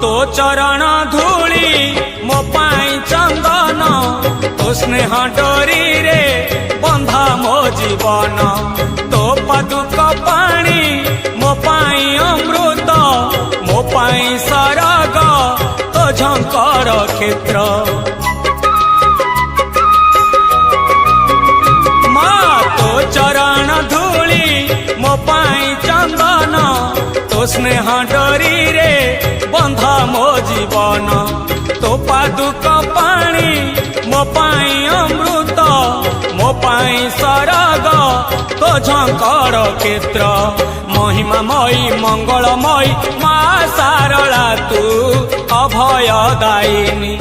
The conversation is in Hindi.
तो चरण धूली मो पाई चंदन तो स्नेह डोरी रे बंधा मो जीवन तो पादुक पानी मो पाई अमृत मो पाई सरग तो झंकर क्षेत्र माँ तो चरण धूली मो पाई चंदन तो स्नेह डोरी रे बंधा मो जीवन तो पादुक पानी मो पाई अमृत मो पाई सरग तो झंकर क्षेत्र महिमामयी मंगलमयी माँ सारला तू अभय दायिनी